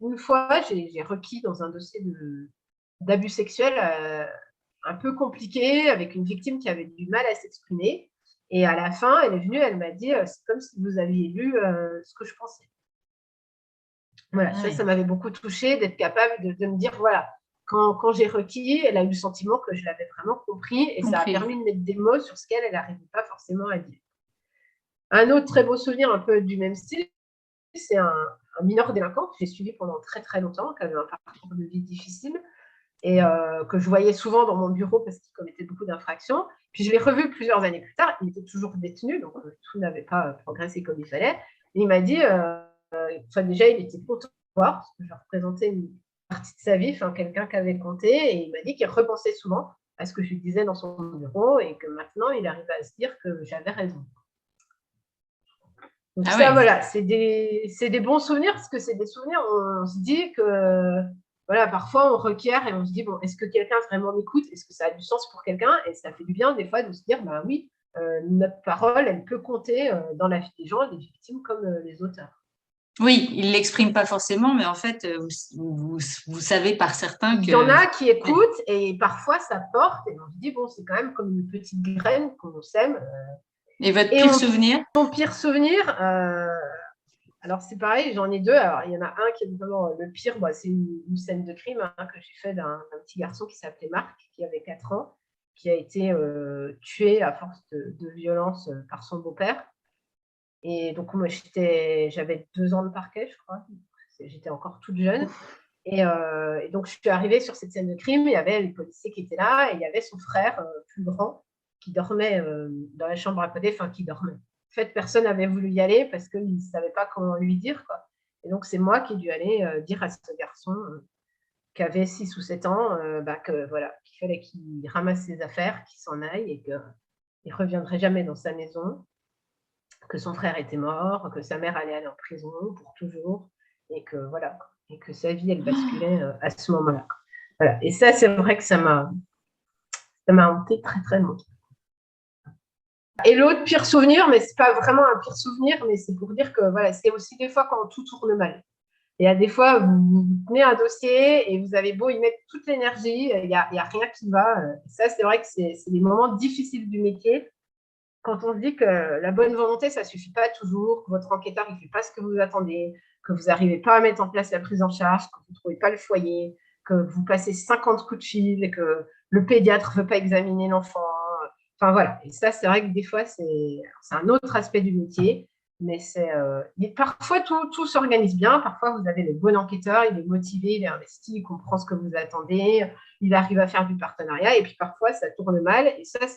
Une fois, j'ai requis dans un dossier d'abus sexuels un peu compliqué, avec une victime qui avait du mal à s'exprimer. Et à la fin, elle est venue, elle m'a dit « c'est comme si vous aviez lu ce que je pensais ». Voilà, ça m'avait beaucoup touchée, d'être capable de me dire, voilà, quand j'ai requis, elle a eu le sentiment que je l'avais vraiment compris, et ça a permis de mettre des mots sur ce qu'elle n'arrivait pas forcément à dire. Un autre très beau souvenir, un peu du même style, c'est un mineur délinquant que j'ai suivi pendant très très longtemps, qui avait un parcours de vie difficile, et que je voyais souvent dans mon bureau parce qu'il commettait beaucoup d'infractions. Puis je l'ai revu plusieurs années plus tard, il était toujours détenu, donc tout n'avait pas progressé comme il fallait. Et il m'a dit, déjà, il était content de voir, parce que je représentais une partie de sa vie, quelqu'un qui avait compté, et il m'a dit qu'il repensait souvent à ce que je lui disais dans son bureau, et que maintenant, il arrivait à se dire que j'avais raison. Donc voilà, c'est des bons souvenirs, parce que c'est des souvenirs où on se dit que, voilà, parfois on requiert et on se dit, bon, est-ce que quelqu'un vraiment m'écoute? Est-ce que ça a du sens pour quelqu'un? Et ça fait du bien des fois de se dire, oui, notre parole, elle peut compter dans la vie des gens, des victimes comme les auteurs. Oui, ils ne l'expriment pas forcément, mais en fait, vous savez par certains que… Il y en a qui écoutent, et parfois ça porte, et on se dit, bon, c'est quand même comme une petite graine qu'on sème. Et votre pire souvenir? Mon pire souvenir, alors c'est pareil, j'en ai 2. Alors, il y en a un qui est vraiment le pire, c'est une scène de crime que j'ai fait d'un petit garçon qui s'appelait Marc, qui avait 4 ans, qui a été tué à force de violence par son beau-père. Et donc, moi, j'avais 2 ans de parquet, je crois. J'étais encore toute jeune. Et donc, je suis arrivée sur cette scène de crime. Il y avait les policiers qui étaient là, et il y avait son frère plus grand qui dormait dans la chambre à côté, qui dormait. En fait, personne n'avait voulu y aller parce qu'ils ne savaient pas comment lui dire, quoi. Et donc, c'est moi qui ai dû aller dire à ce garçon qui avait 6 ou 7 ans, qu'il fallait qu'il ramasse ses affaires, qu'il s'en aille et qu'il ne reviendrait jamais dans sa maison, que son frère était mort, que sa mère allait aller en prison pour toujours et que voilà, et que sa vie, elle basculait à ce moment-là. Voilà. Et ça, c'est vrai que ça m'a hanté très, très longtemps. Et l'autre pire souvenir, mais c'est pas vraiment un pire souvenir, mais c'est pour dire que voilà, c'est aussi des fois quand tout tourne mal. Il y a des fois, vous tenez un dossier et vous avez beau y mettre toute l'énergie, il y a rien qui va. Ça, c'est vrai que c'est des moments difficiles du métier. Quand on se dit que la bonne volonté, ça ne suffit pas toujours, que votre enquêteur ne fait pas ce que vous attendez, que vous n'arrivez pas à mettre en place la prise en charge, que vous ne trouvez pas le foyer, que vous passez 50 coups de fil, que le pédiatre ne veut pas examiner l'enfant. Enfin voilà. Et ça, c'est vrai que des fois, c'est un autre aspect du métier. Mais parfois, tout s'organise bien. Parfois, vous avez le bon enquêteur, il est motivé, il est investi, il comprend ce que vous attendez, il arrive à faire du partenariat. Et puis, parfois, ça tourne mal. Et ça, ça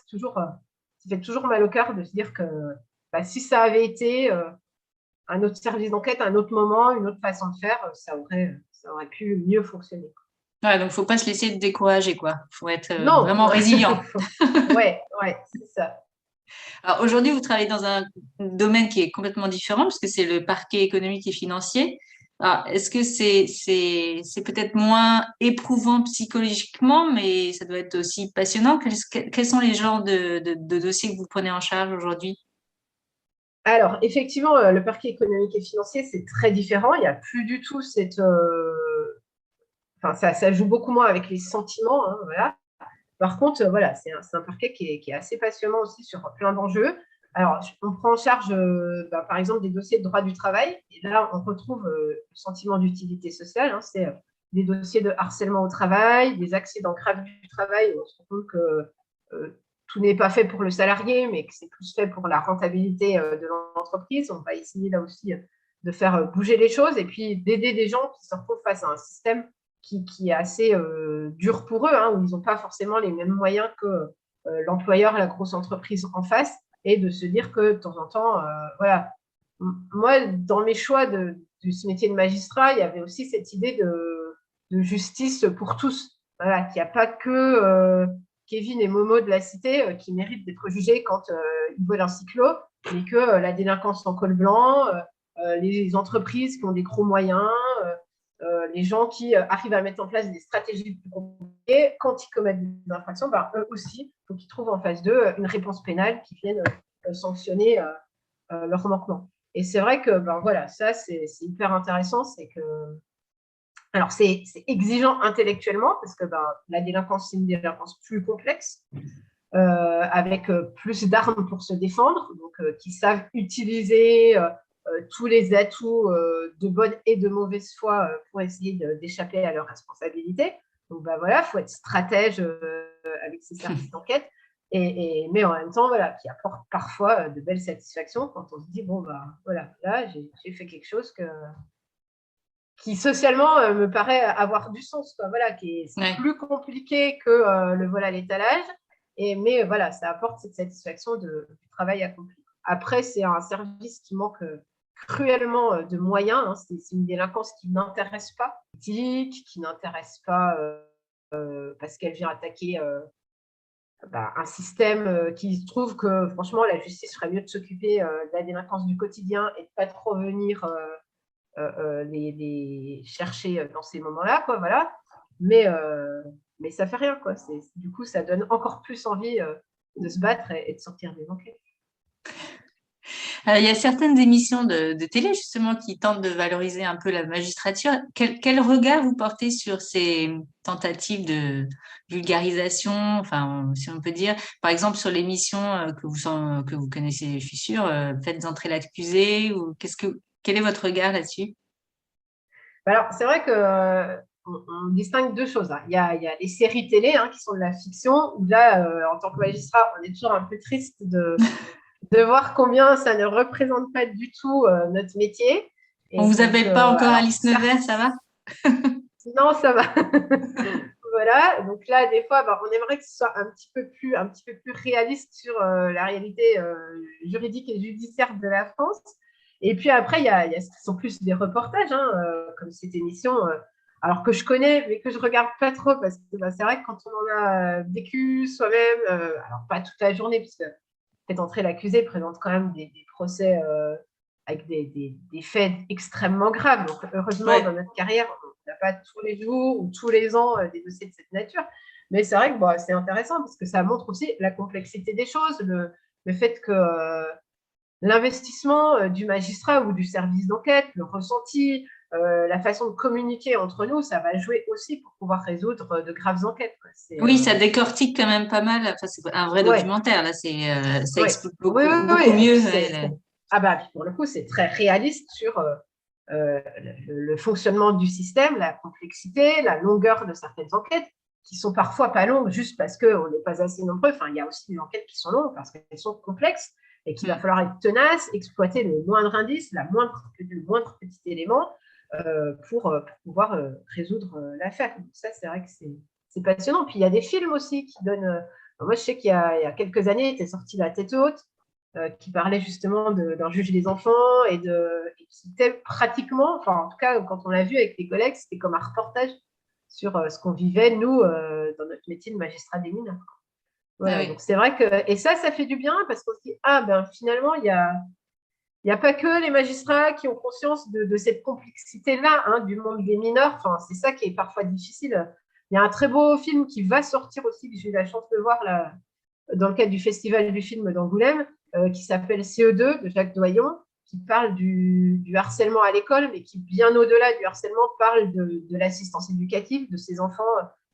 fait toujours mal au cœur de se dire que si ça avait été un autre service d'enquête, un autre moment, une autre façon de faire, ça aurait pu mieux fonctionner. Ouais, donc, il ne faut pas se laisser décourager, quoi. Il faut être Non, vraiment résilient. Ouais, c'est ça. Alors, aujourd'hui, vous travaillez dans un domaine qui est complètement différent, parce que c'est le parquet économique et financier. Alors, est-ce que c'est peut-être moins éprouvant psychologiquement, mais ça doit être aussi passionnant? Quels sont les genres de dossiers que vous prenez en charge aujourd'hui? Alors, effectivement, le parquet économique et financier, c'est très différent. Il n'y a plus du tout cette… ça joue beaucoup moins avec les sentiments. Hein, voilà. Par contre, voilà, c'est un parquet qui est assez passionnant aussi sur plein d'enjeux. Alors, on prend en charge, par exemple, des dossiers de droit du travail. Et là, on retrouve le sentiment d'utilité sociale. Hein, c'est des dossiers de harcèlement au travail, des accidents graves du travail. Où on se rend compte que tout n'est pas fait pour le salarié, mais que c'est plus fait pour la rentabilité de l'entreprise. On va essayer là aussi de faire bouger les choses et puis d'aider des gens qui se retrouvent face à un système qui est assez dur pour eux, hein, où ils n'ont pas forcément les mêmes moyens que l'employeur, la grosse entreprise en face, et de se dire que de temps en temps, voilà. Moi, dans mes choix de ce métier de magistrat, il y avait aussi cette idée de justice pour tous. Voilà, qu'il n'y a pas que Kevin et Momo de la cité qui méritent d'être jugés quand ils volent un cyclo, mais que la délinquance en col blanc, les entreprises qui ont des gros moyens, les gens qui arrivent à mettre en place des stratégies plus compliquées, quand ils commettent des infractions, eux aussi, il faut qu'ils trouvent en face d'eux une réponse pénale qui vienne sanctionner leur manquement. Et c'est vrai que voilà, ça, c'est hyper intéressant. C'est que, alors, c'est exigeant intellectuellement parce que la délinquance, c'est une délinquance plus complexe, avec plus d'armes pour se défendre, donc qui savent utiliser tous les atouts de bonne et de mauvaise foi pour essayer d'échapper à leurs responsabilités. Donc voilà, il faut être stratège avec ces services d'enquête, mais en même temps, voilà, qui apporte parfois de belles satisfactions quand on se dit, voilà, là, j'ai fait quelque chose qui socialement me paraît avoir du sens, quoi, voilà, qui est plus compliqué que le vol à l'étalage, mais voilà, ça apporte cette satisfaction du travail accompli. Après, c'est un service qui manque cruellement de moyens. Hein. C'est une délinquance qui n'intéresse pas l'éthique, qui n'intéresse pas parce qu'elle vient attaquer un système qui se trouve que, franchement, la justice ferait mieux de s'occuper de la délinquance du quotidien et de ne pas trop venir les chercher dans ces moments-là, quoi, voilà. Mais ça fait rien, quoi. Du coup, ça donne encore plus envie de se battre et de sortir des enquêtes. Il y a certaines émissions de télé, justement, qui tentent de valoriser un peu la magistrature. Quel regard vous portez sur ces tentatives de vulgarisation, enfin, si on peut dire, par exemple, sur l'émission que vous connaissez, je suis sûre, Faites entrer l'accusé, ou quel est votre regard là-dessus? Alors, c'est vrai que on distingue deux choses. Hein. Il y a les séries télé qui sont de la fiction, où là, en tant que magistrat, on est toujours un peu triste de voir combien ça ne représente pas du tout notre métier. Et on vous appelle pas encore Alice Nevers, ça va? Non, ça va. Voilà, donc là, des fois, on aimerait que ce soit un petit peu plus réaliste sur la réalité juridique et judiciaire de la France. Et puis après, il y a ce qui sont plus des reportages, comme cette émission alors que je connais, mais que je regarde pas trop, parce que c'est vrai que quand on en a vécu soi-même, alors pas toute la journée, puisque peut-être entrer l'accusé présente quand même des procès avec des faits extrêmement graves. Donc heureusement, dans notre carrière, on n'a pas tous les jours ou tous les ans des dossiers de cette nature. Mais c'est vrai que c'est intéressant, parce que ça montre aussi la complexité des choses, le fait que l'investissement du magistrat ou du service d'enquête, le ressenti, la façon de communiquer entre nous, ça va jouer aussi pour pouvoir résoudre de graves enquêtes. Oui, ça décortique quand même pas mal. Enfin, c'est un vrai documentaire, là. Ça explique beaucoup mieux. Ah bah, pour le coup, c'est très réaliste sur le fonctionnement du système, la complexité, la longueur de certaines enquêtes, qui sont parfois pas longues juste parce qu'on n'est pas assez nombreux. Enfin, il y a aussi des enquêtes qui sont longues parce qu'elles sont complexes et qu'il va falloir être tenace, exploiter le moindre indice, le moindre petit élément pour pouvoir résoudre l'affaire. Donc ça, c'est vrai que c'est passionnant. Puis il y a des films aussi qui donnent... moi, je sais qu'il y a quelques années, il était sorti La tête haute, qui parlait justement d'un juge des enfants et qui était pratiquement, enfin en tout cas quand on l'a vu avec les collègues, c'était comme un reportage sur ce qu'on vivait, nous, dans notre métier de magistrat des mineurs. Voilà, oui. Donc c'est vrai que... Et ça fait du bien, parce qu'on se dit, finalement, il n'y a pas que les magistrats qui ont conscience de cette complexité-là, du monde des mineurs. Enfin, c'est ça qui est parfois difficile. Il y a un très beau film qui va sortir aussi, que j'ai eu la chance de voir là, dans le cadre du Festival du film d'Angoulême, qui s'appelle CE2 de Jacques Doyon, qui parle du harcèlement à l'école, mais qui, bien au-delà du harcèlement, parle de l'assistance éducative, de ces enfants,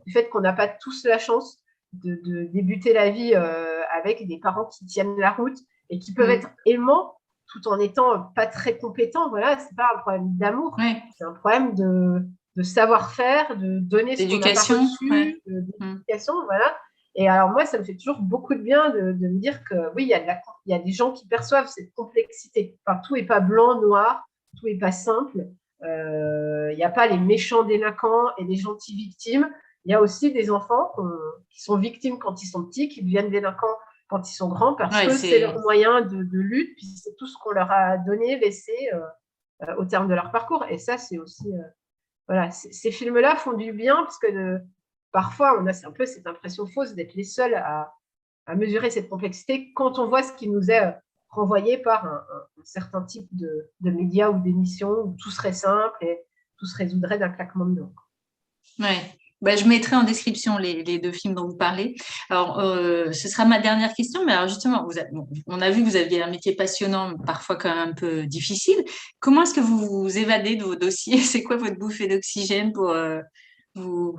du fait qu'on n'a pas tous la chance de débuter la vie avec des parents qui tiennent la route et qui peuvent être aimants tout en étant pas très compétents. Voilà, c'est pas un problème d'amour, c'est un problème de savoir-faire, de donner ce qu'on n'a pas reçu, d'éducation, voilà. Et alors moi, ça me fait toujours beaucoup de bien de me dire que oui, il y a des gens qui perçoivent cette complexité. Enfin, tout n'est pas blanc, noir, tout n'est pas simple. Il n'y a pas les méchants délinquants et les gentils victimes. Il y a aussi des enfants qui sont victimes quand ils sont petits, qui deviennent délinquants quand ils sont grands, parce que c'est leur moyen de lutte, puis c'est tout ce qu'on leur a donné, laissé au terme de leur parcours. Et ça, c'est aussi... voilà, ces films-là font du bien, parce que parfois, on a un peu cette impression fausse d'être les seuls à mesurer cette complexité quand on voit ce qui nous est renvoyé par un certain type de médias ou d'émissions où tout serait simple et tout se résoudrait d'un claquement de doigts. Ouais. Je mettrai en description les deux films dont vous parlez. Alors, ce sera ma dernière question, mais alors justement, on a vu que vous aviez un métier passionnant, parfois quand même un peu difficile. Comment est-ce que vous vous évadez de vos dossiers ? C'est quoi votre bouffée d'oxygène pour vous...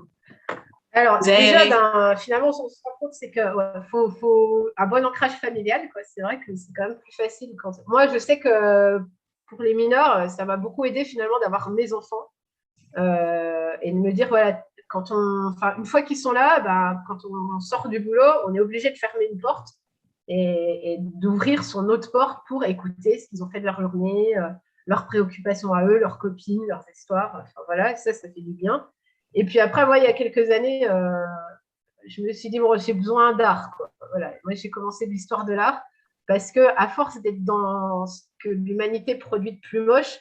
Alors, déjà, finalement, on se rend compte, c'est qu'il faut un bon ancrage familial, quoi. C'est vrai que c'est quand même plus facile. Moi, je sais que pour les mineurs, ça m'a beaucoup aidé finalement d'avoir mes enfants et de me dire, voilà, une fois qu'ils sont là, quand on sort du boulot, on est obligé de fermer une porte et d'ouvrir son autre porte pour écouter ce qu'ils ont fait de leur journée, leurs préoccupations à eux, leurs copines, leurs histoires. Enfin, voilà, ça fait du bien. Et puis après, moi, il y a quelques années, je me suis dit, bon, j'ai besoin d'art, quoi. Voilà. Moi, j'ai commencé l'histoire de l'art parce qu'à force d'être dans ce que l'humanité produit de plus moche,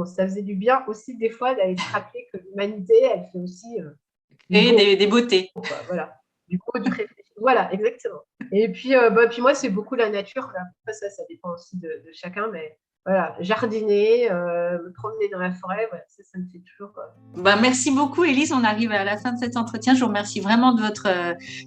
ça faisait du bien aussi des fois d'aller se rappeler que l'humanité, elle fait aussi... des beautés. Voilà. Du coup, du réfléchir. Voilà, exactement. Et puis, puis moi, c'est beaucoup la nature. Après, ça dépend aussi de chacun, mais... Voilà, jardiner, me promener dans la forêt, voilà, ça me fait toujours... Merci beaucoup, Élise. On arrive à la fin de cet entretien. Je vous remercie vraiment de votre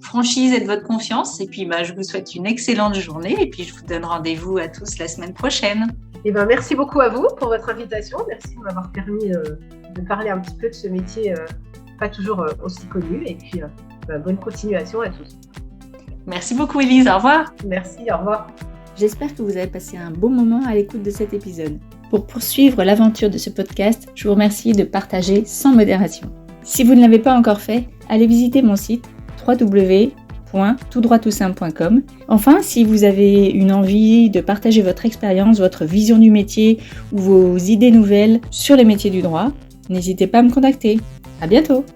franchise et de votre confiance. Et puis, je vous souhaite une excellente journée. Et puis, je vous donne rendez-vous à tous la semaine prochaine. Merci beaucoup à vous pour votre invitation. Merci de m'avoir permis de parler un petit peu de ce métier pas toujours aussi connu. Et puis, bonne continuation à tous. Merci beaucoup, Élise. Au revoir. Merci, au revoir. J'espère que vous avez passé un bon moment à l'écoute de cet épisode. Pour poursuivre l'aventure de ce podcast, je vous remercie de partager sans modération. Si vous ne l'avez pas encore fait, allez visiter mon site www.toutdroittoutsimple.com. Enfin, si vous avez une envie de partager votre expérience, votre vision du métier ou vos idées nouvelles sur les métiers du droit, n'hésitez pas à me contacter. À bientôt!